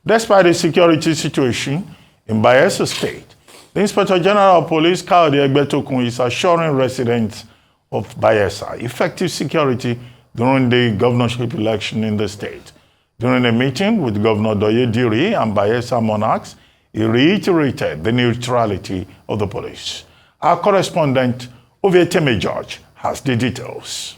Despite the security situation in Bayelsa State, the Inspector General of Police, Kayode Egbetokun, is assuring residents of Bayelsa effective security during the governorship election in the state. During a meeting with Governor Diri and Bayelsa monarchs, he reiterated the neutrality of the police. Our correspondent, Ovieteme George, has the details.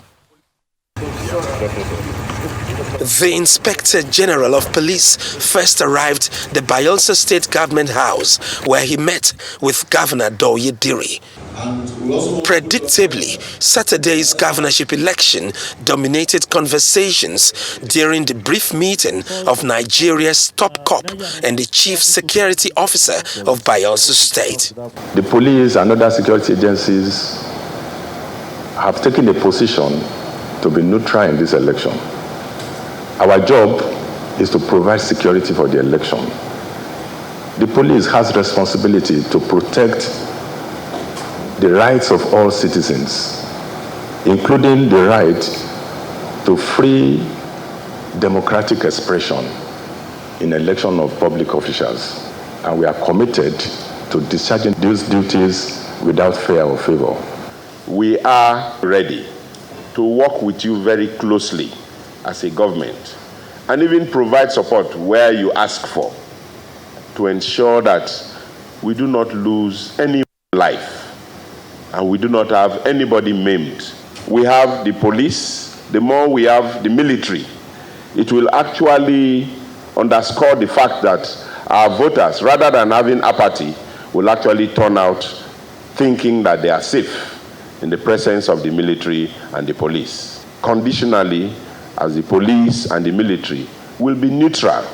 The Inspector General of Police first arrived at the Bayelsa State Government House, where he met with Governor Diri. Predictably, Saturday's governorship election dominated conversations during the brief meeting of Nigeria's top cop and the chief security officer of Bayelsa State. The police and other security agencies have taken a position to be neutral in this election. Our job is to provide security for the election. The police has responsibility to protect the rights of all citizens, including the right to free democratic expression in election of public officials. And we are committed to discharging these duties without fear or favor. We are ready to work with you very closely as a government and even provide support where you ask for to ensure that we do not lose any life and we do not have anybody maimed. We have the police, the more we have the military, it will actually underscore the fact that our voters, rather than having apathy, will actually turn out thinking that they are safe in the presence of the military and the police. Conditionally, as the police and the military will be neutral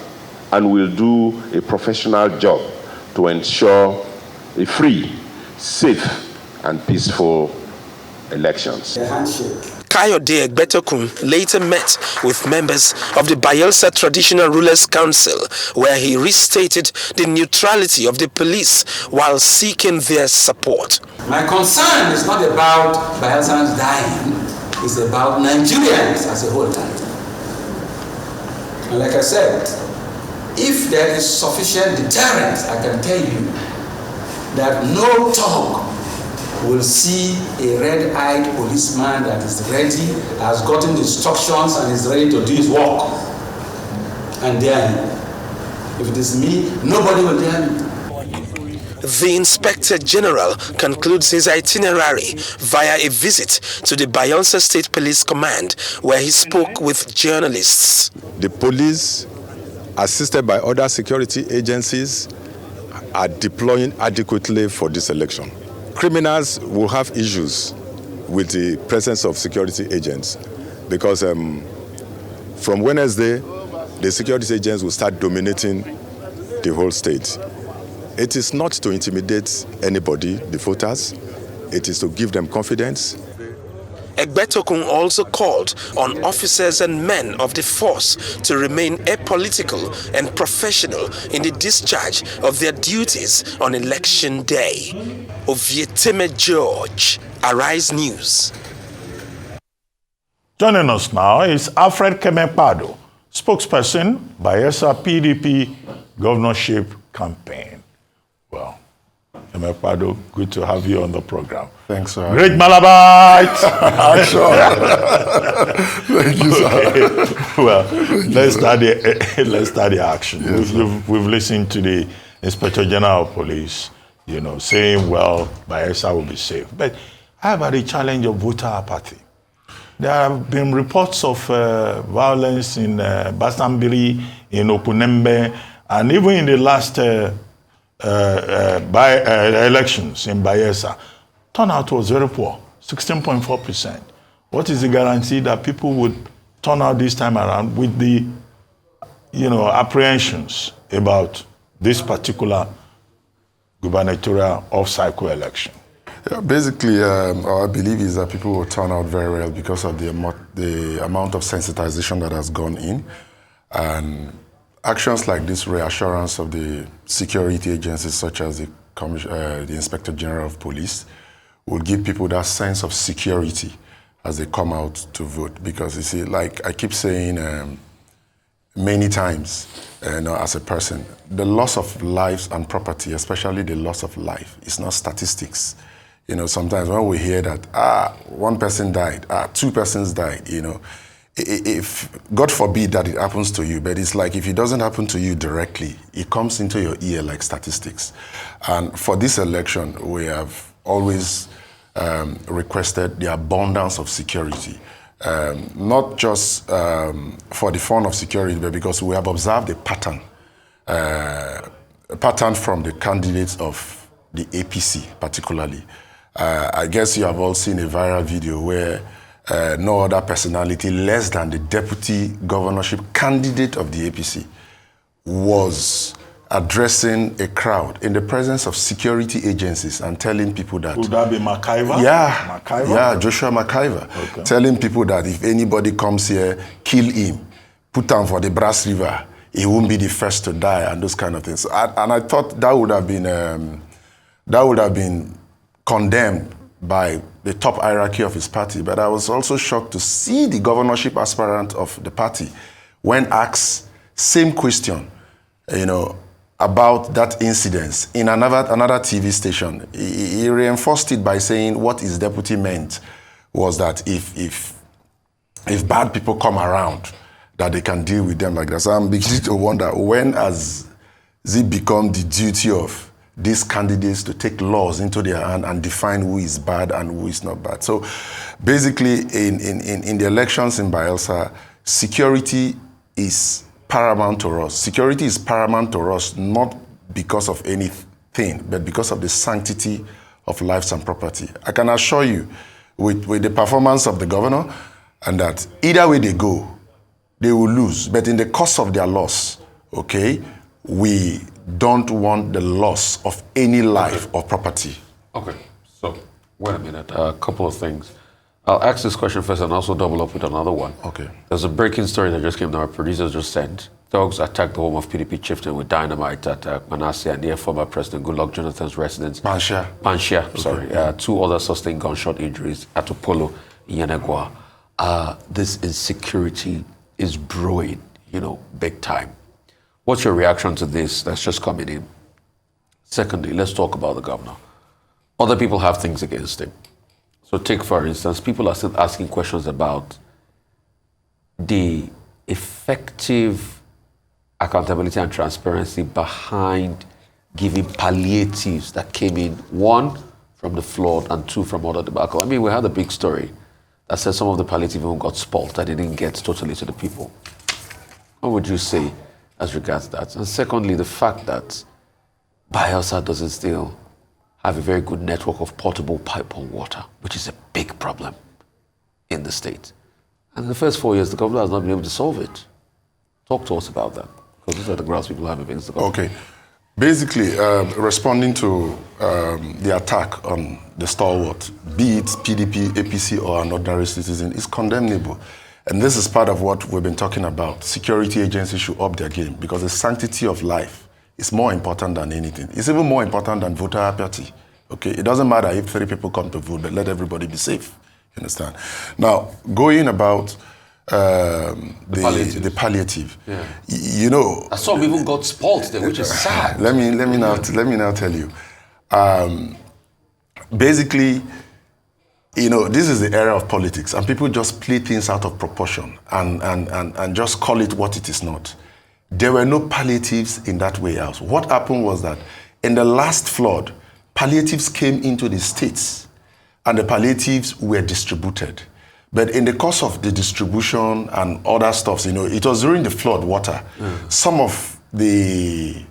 and will do a professional job to ensure a free, safe, and peaceful elections. Kayode Egbetokun later met with members of the Bayelsa Traditional Rulers Council, where he restated the neutrality of the police while seeking their support. My concern is not about Bayelsans dying, it's about Nigerians as a whole time. And like I said, if there is sufficient deterrent, I can tell you that no talk will see a red-eyed policeman that is ready, has gotten the instructions and is ready to do his work, and dare him. If it is me, nobody will dare me. The Inspector General concludes his itinerary via a visit to the Bayelsa State Police Command, where he spoke with journalists. The police, assisted by other security agencies, are deploying adequately for this election. Criminals will have issues with the presence of security agents because from Wednesday, the security agents will start dominating the whole state. It is not to intimidate anybody, the voters. It is to give them confidence. Egbetokun also called on officers and men of the force to remain apolitical and professional in the discharge of their duties on election day. Ovieteme George, Arise News. Joining us now is Alfred Kemepado, spokesperson, Bayelsa PDP governorship campaign. Well, Kemepado, good to have you on the program. Thanks, sir. Great Malabite! Thank you, sir. Well, let's start the action. Yes, we've listened to the Inspector General of Police, saying, well, Bayelsa will be safe. But how about the challenge of voter apathy? There have been reports of violence in Basambiri, in Okunembe, and even in the last elections in Bayelsa. Turnout was very poor, 16.4%. What is the guarantee that people would turn out this time around with the, apprehensions about this particular gubernatorial off-cycle election? Yeah, basically, our belief is that people will turn out very well because of the amount of sensitization that has gone in. And actions like this reassurance of the security agencies, such as the Inspector General of Police, will give people that sense of security as they come out to vote. Because you see, like I keep saying, many times, as a person. The loss of lives and property, especially the loss of life, is not statistics. Sometimes when we hear that, one person died, two persons died, if God forbid that it happens to you, but it's like if it doesn't happen to you directly, it comes into your ear like statistics. And for this election, we have always requested the abundance of security. Not just for the fun of security, but because we have observed a pattern from the candidates of the APC particularly. I guess you have all seen a viral video where no other personality less than the deputy governorship candidate of the APC was addressing a crowd in the presence of security agencies and telling people that... Would that be McIver? Yeah, McIver? Yeah, Joshua McIver. Okay. Telling people that if anybody comes here, kill him, put him for the Brass River, he won't be the first to die, and those kind of things. And I thought that would have been condemned by the top hierarchy of his party. But I was also shocked to see the governorship aspirant of the party, when asked same question, about that incident in another TV station. He reinforced it by saying what his deputy meant was that if bad people come around, that they can deal with them like that. So I'm beginning to wonder, when has it become the duty of these candidates to take laws into their hand and define who is bad and who is not bad? So basically, in the elections in Bayelsa, security is paramount to us. Security is paramount to us, not because of anything, but because of the sanctity of lives and property. I can assure you, with the performance of the governor, and that either way they go, they will lose. But in the course of their loss, okay, we don't want the loss of any life or property. Okay, so wait a minute, a couple of things. I'll ask this question first and also double up with another one. Okay. There's a breaking story that just came down. Our producers just sent. Dogs attacked the home of PDP chieftain with dynamite at Manasseh near former President Goodluck Jonathan's residence. Panshia, okay. Sorry. Two others sustained gunshot injuries at Upolo in Yanagwa. This insecurity is brewing, big time. What's your reaction to this that's just coming in? Secondly, let's talk about the governor. Other people have things against him. So take, for instance, people are still asking questions about the effective accountability and transparency behind giving palliatives that came in, one, from the flood, and two, from other debacle. I mean, we had a big story that said some of the palliative even got spoiled, that it didn't get totally to the people. What would you say as regards that? And secondly, the fact that Bayelsa doesn't still have a very good network of portable pipe on water, which is a big problem in the state. And in the first 4 years, the government has not been able to solve it. Talk to us about that, because these are the grounds people have against the government. Okay. Basically, responding to the attack on the stalwart, be it PDP, APC, or an ordinary citizen, is condemnable. And this is part of what we've been talking about. Security agencies should up their game, because the sanctity of life is more important than anything. It's even more important than voter apathy. Okay, it doesn't matter if 3 people come to vote, but let everybody be safe. You understand? Now, going about the palliative. Yeah. I saw even got spoiled there, which is sad. Let me now tell you. Basically, this is the era of politics, and people just play things out of proportion and just call it what it is not. There were no palliatives in that warehouse. What happened was that in the last flood, palliatives came into the states, and the palliatives were distributed. But in the course of the distribution and other stuff, it was during the flood water. Some of the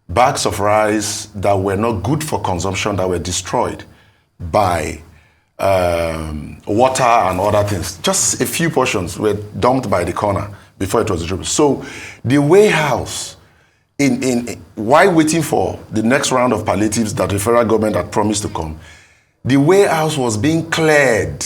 bags of rice that were not good for consumption, that were destroyed by water and other things. Just a few portions were dumped by the corner before it was distributed. So the warehouse, while waiting for the next round of palliatives that the federal government had promised to come, the warehouse was being cleared.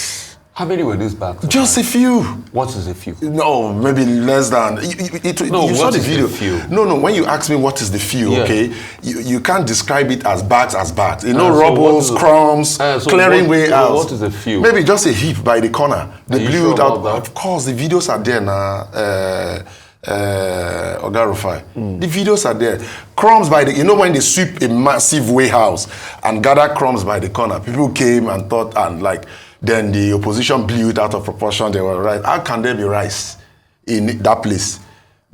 How many were these bags? Just a few. What is a few? No, maybe less than. You saw the video. No, when you ask me what is the few, okay, you can't describe it as bags. Rubbles, crumbs, clearing warehouse. What is a few? Maybe just a heap by the corner. They blew it out. That? Of course, the videos are there now. Oga Rufai. The videos are there. Crumbs by the, you know when they sweep a massive warehouse and gather crumbs by the corner, people came and thought, and like, then the opposition blew it out of proportion, they were right. How can there be rice in that place?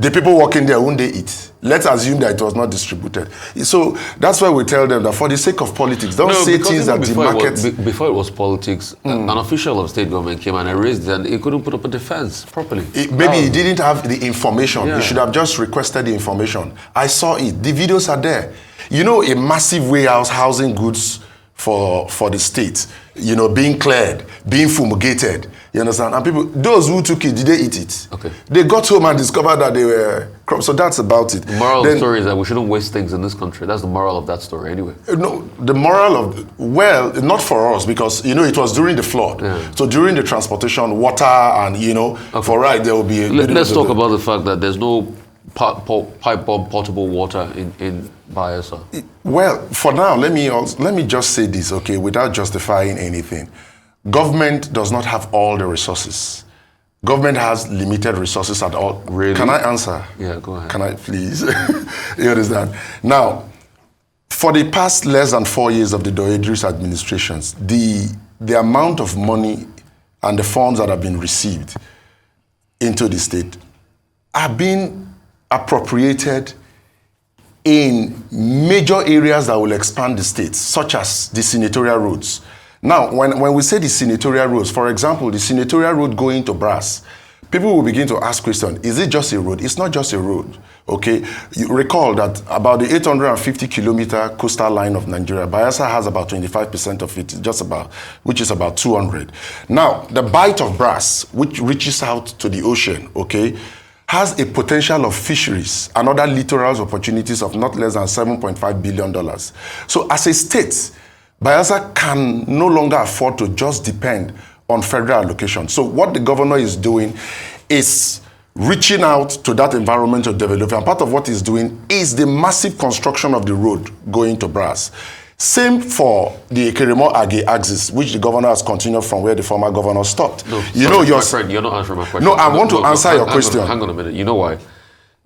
The people working there, won't they eat? Let's assume that it was not distributed. So that's why we tell them that for the sake of politics, don't say things that the market... Before it was politics, an official of state government came and erased it, and he couldn't put up a defense properly. Maybe he didn't have the information. He should have just requested the information. I saw it. The videos are there. You know, a massive warehouse housing goods for the state, you know, being cleared, being fumigated, you understand? And people, those who took it, did they eat it? Okay. They got home and discovered that they were crops. So that's about it. The moral of the story is that we shouldn't waste things in this country. That's the moral of that story anyway. No, the moral of, well, not for us, because, you know, it was during the flood. Yeah. So during the transportation, water and, you know, for right, there will be... Let's talk about the fact that there's no pipe bomb potable water in Bayelsa. Well, for now, let me just say this, okay, without justifying anything. Government does not have all the resources. Government has limited resources at all. Really? Can I answer? Yeah, go ahead. Can I please? You understand? Now, for the past less than 4 years of the Diri's administrations, the amount of money and the funds that have been received into the state have been appropriated in major areas that will expand the state, such as the senatorial roads. Now, when we say the senatorial roads, for example, the senatorial road going to Brass, people will begin to ask questions, is it just a road? It's not just a road, okay? You recall that about the 850-kilometer coastal line of Nigeria, Bayelsa has about 25% of it, just about, which is about 200. Now, the Bight of Brass, which reaches out to the ocean, okay, has a potential of fisheries and other littoral opportunities of not less than $7.5 billion. So as a state, Bayelsa can no longer afford to just depend on federal allocation. So what the governor is doing is reaching out to that environmental development. And part of what he's doing is the massive construction of the road going to Brass. Same for the Keremo-Age axis, which the governor has continued from where the former governor stopped. No, my friend, you're not answering my question. No, I want to answer your question. Hang on a minute. You know why?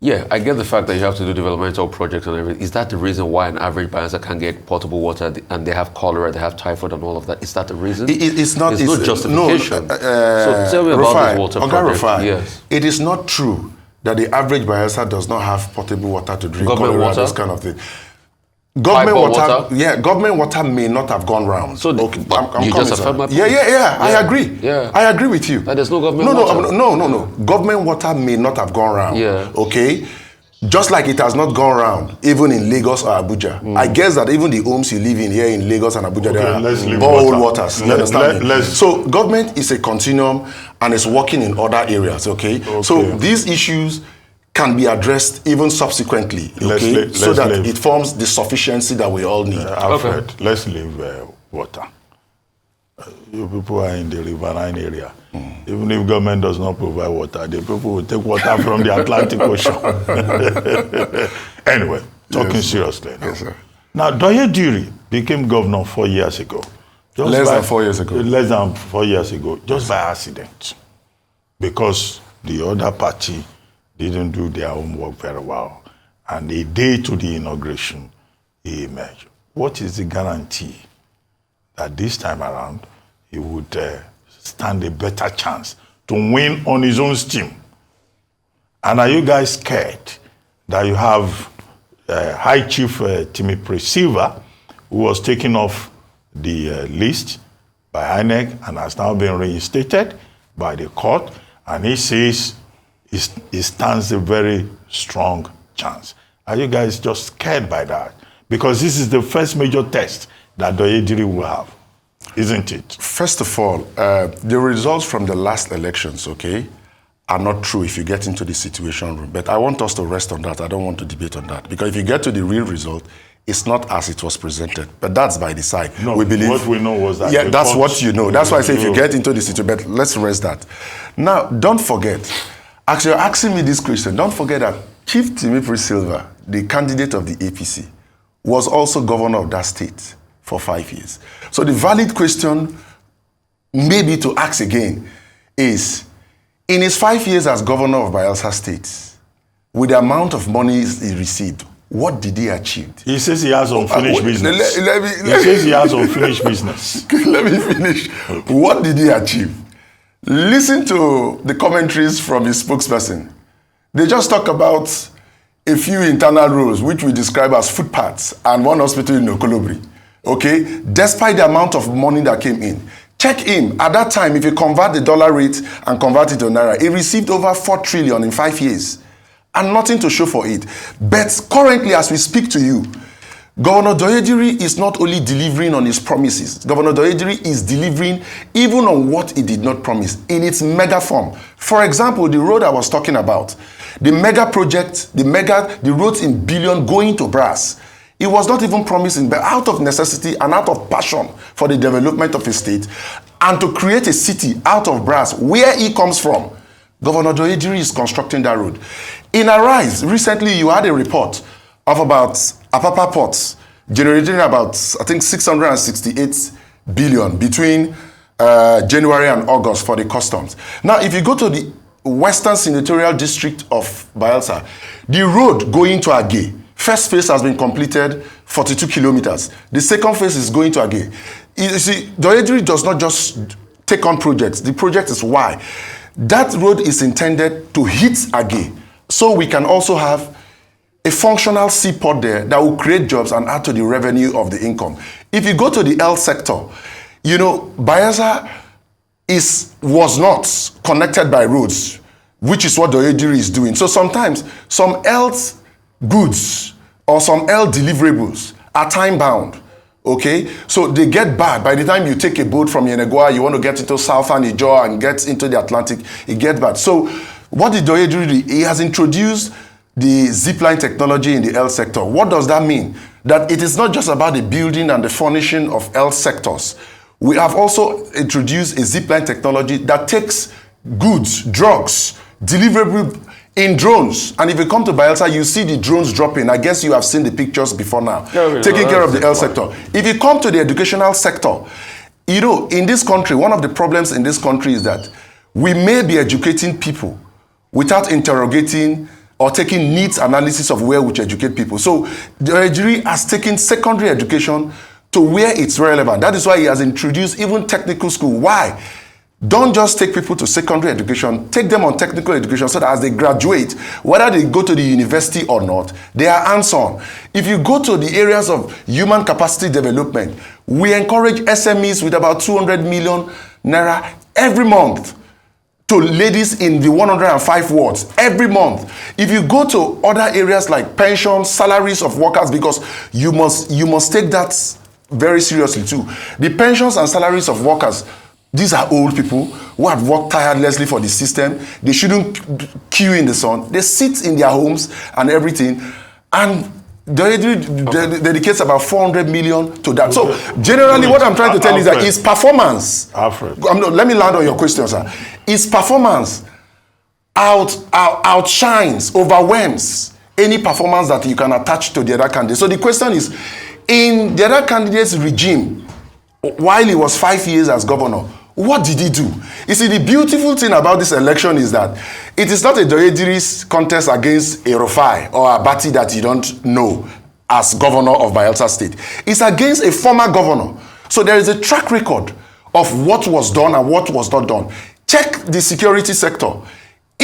Yeah, I get the fact that you have to do developmental projects and everything. Is that the reason why an average Bayelsa can get potable water and they have cholera, they have typhoid and all of that? Is that the reason? It's not. It's not justification. So tell me about this water project. Yes. It is not true that the average Bayelsa does not have potable water to drink, government cholera, water? this kind of thing. Government water, yeah, government water may not have gone round. So okay, I'm you just affirm my point. Yeah, I agree. Yeah. I agree with you. That there's no government water? No. Government water may not have gone round. Yeah. Okay? Just like it has not gone round, even in Lagos or Abuja. I guess that even the homes you live in here in Lagos and Abuja, there are borehole waters. You understand me? So government is a continuum and is working in other areas, okay? So these issues can be addressed even subsequently, okay? So that it forms the sufficiency that we all need. Alfred, let's leave water. You people are in the riverine area. Even if government does not provide water, the people will take water from the Atlantic Ocean. Anyway, talking seriously now. Yes, sir. Now, Diri became governor 4 years ago. Less than 4 years ago. Less than 4 years ago, just by accident. Because the other party didn't do their homework very well. And a day to the inauguration, he emerged. What is the guarantee that this time around he would stand a better chance to win on his own steam? And are you guys scared that you have High Chief Kemepado Silva, who was taken off the list by INEC and has now been reinstated by the court, and he says he stands a very strong chance? Are you guys just scared by that? Because this is the first major test that Diri will have, isn't it? First of all, the results from the last elections, okay, are not true if you get into the situation room. But I want us to rest on that. I don't want to debate on that. Because if you get to the real result, it's not as it was presented. But that's by the side. No, we believe, what we know was that... Yeah, that's what you know. That's why I say if you get into the situation, but let's rest that. Now, don't forget, actually, you're asking me this question, don't forget that Chief Kemepado Silva, the candidate of the APC, was also governor of that state for 5 years. So the valid question maybe to ask again is, in his 5 years as governor of Bayelsa State, with the amount of money he received, what did he achieve? He says he has unfinished business. He says he has unfinished business. Let me finish. What did he achieve? Listen to the commentaries from his spokesperson. They just talk about a few internal roads, which we describe as footpaths, and one hospital in Okolobri. Okay? Despite the amount of money that came in. Check him. At that time, if you convert the dollar rate and convert it to naira, he received over 4 trillion in 5 years. And nothing to show for it. But currently, as we speak to you, Governor Diri is not only delivering on his promises. Governor Diri is delivering even on what he did not promise in its mega form. For example, the road I was talking about, the mega project, the roads in billion going to brass. It was not even promising, but out of necessity and out of passion for the development of a state and to create a city out of brass where he comes from, Governor Diri is constructing that road. In Arise, recently you had a report of about Apapa Ports generating about, I think, 668 billion between January and August for the customs. Now, if you go to the Western Senatorial District of Bayelsa, the road going to Agay, first phase has been completed, 42 kilometers. The second phase is going to Agay. You see, Diri does not just take on projects. The project is why. That road is intended to hit Agay, so we can also have a functional seaport there that will create jobs and add to the revenue of the income. If you go to the health sector, you know, Bayelsa was not connected by roads, which is what Diri is doing. So sometimes some health goods or some health deliverables are time-bound, okay? So they get bad. By the time you take a boat from Yenagoa, you want to get into southern Ijaw and get into the Atlantic, it gets bad. So what did Diri do? He has introduced the zipline technology in the health sector. What does that mean? That it is not just about the building and the furnishing of health sectors. We have also introduced a zipline technology that takes goods, drugs, deliverable in drones. And if you come to Bayelsa, you see the drones dropping. I guess you have seen the pictures before now. Taking care of the health sector. If you come to the educational sector, you know, in this country, one of the problems in this country is that we may be educating people without interrogating or taking needs analysis of where we educate people. So Diri has taken secondary education to where it's relevant. That is why he has introduced even technical school. Why? Don't just take people to secondary education, take them on technical education so that as they graduate, whether they go to the university or not, they are hands-on. If you go to the areas of human capacity development, we encourage SMEs with about 200 million naira every month to ladies in the 105 wards every month. If you go to other areas like pensions, salaries of workers, because you must take that very seriously too. The pensions and salaries of workers, these are old people who have worked tirelessly for the system. They shouldn't queue in the sun. They sit in their homes and everything. And Diri dedicates about 400 million to that. So generally what I'm trying to tell you is that his performance, Alfred. Let me land on your question, sir. His performance outshines, overwhelms any performance that you can attach to the other candidate. So the question is, in the other candidate's regime, while he was 5 years as governor, what did he do? You see, the beautiful thing about this election is that it is not a Diri's contest against a Rufai or a Bati that you don't know as governor of Bayelsa State. It's against a former governor. So there is a track record of what was done and what was not done. Check the security sector.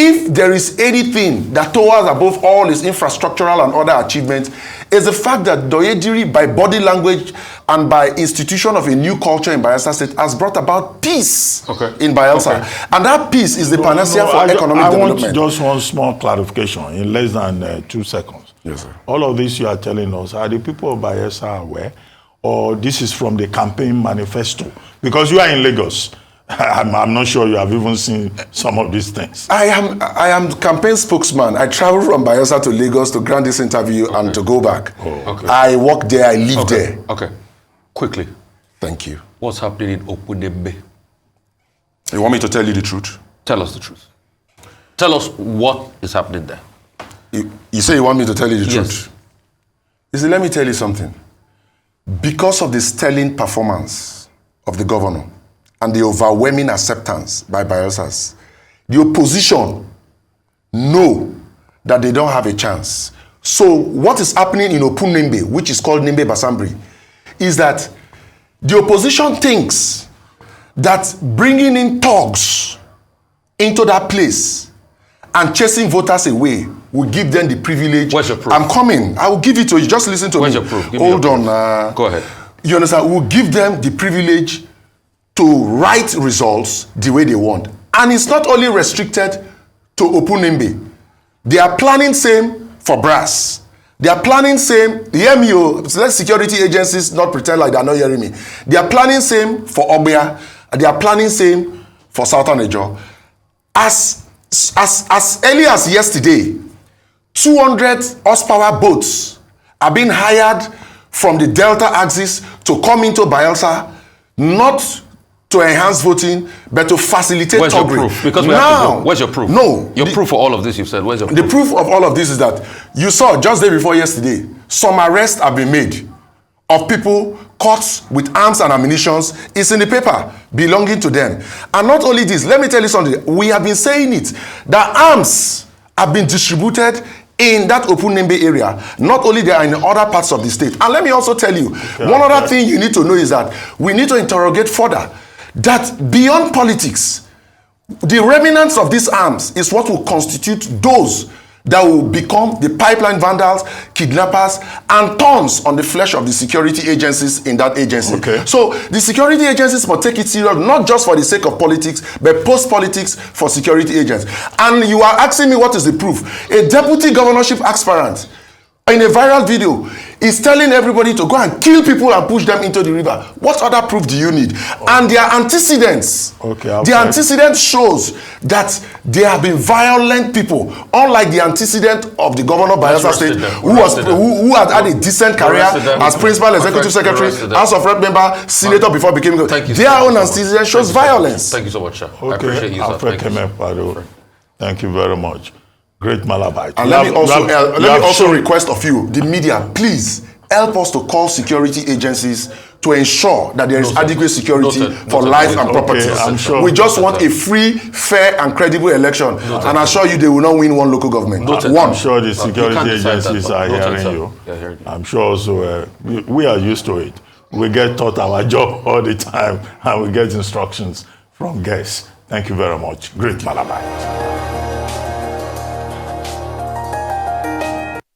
If there is anything that towers above all his infrastructural and other achievements, is the fact that Diri, by body language and by institution of a new culture in Bayelsa State, has brought about peace in Bayelsa. And that peace is the panacea for economic development. I want just one small clarification in less than 2 seconds. Yes, sir. All of this you are telling us, are the people of Bayelsa aware, or this is from the campaign manifesto? Because you are in Lagos. I'm not sure you have even seen some of these things. I am campaign spokesman. I travel from Bayelsa to Lagos to grant this interview and to go back. I work there, I live there. Okay. Quickly. Thank you. What's happening in Opunembe? You want me to tell you the truth? Tell us the truth. Tell us what is happening there. You say you want me to tell you the Yes. truth? You see, let me tell you something. Because of the sterling performance of the governor and the overwhelming acceptance by Bayelsas, the opposition know that they don't have a chance. So what is happening in Opunembe, which is called Nimbe Basambri, is that the opposition thinks that bringing in thugs into that place and chasing voters away will give them the privilege. Where's your proof? I'm coming. I will give it to you. Just listen to Where's me. Your proof? Give Hold me your on. Proof. Go ahead. You understand? We'll give them the privilege to write results the way they want. And it's not only restricted to Opunembe. They are planning same for Brass. They are planning same, hear me, let security agencies not pretend like they're not hearing me. They are planning same for Ogbia. They are planning same for Southern Ejo. As early as yesterday, 200 horsepower boats are being hired from the Delta axis to come into Bayelsa, not to enhance voting, but to facilitate Where's thuggery. your proof? Because we now, have to go. Where's your proof? No. Your proof for all of this, you've said. Where's your proof? The proof of all of this is that you saw just day before yesterday, some arrests have been made of people caught with arms and ammunition. It's in the paper belonging to them. And not only this, let me tell you something. We have been saying it, that arms have been distributed in that Opunembe area. Not only they are in other parts of the state. And let me also tell you, one other thing you need to know is that we need to interrogate further that beyond politics, the remnants of these arms is what will constitute those that will become the pipeline vandals, kidnappers, and thorns on the flesh of the security agencies in that agency. Okay. So the security agencies must take it serious, not just for the sake of politics, but post-politics for security agents. And you are asking me what is the proof? A deputy governorship aspirant in a viral video is telling everybody to go and kill people and push them into the river. What other proof do you need? And their antecedents, the antecedent shows that they have been violent people, unlike the antecedent of the governor of Bayelsa State, who had a decent career as principal executive secretary, House of Rep member, senator before becoming their own antecedent shows violence. Thank you so much, sir. Okay. I appreciate you, sir. Alfred Kemepado. Thank you very much. Great Malabite. And let me also request of you, the media, please help us to call security agencies to ensure that there is adequate security for life and property. Sure. We just want a free, fair, and credible election. And I assure you they will not win one local government. I'm sure the security agencies are hearing you. I'm sure also we are used to it. We get taught our job all the time and we get instructions from guests. Thank you very much. Great Malabite.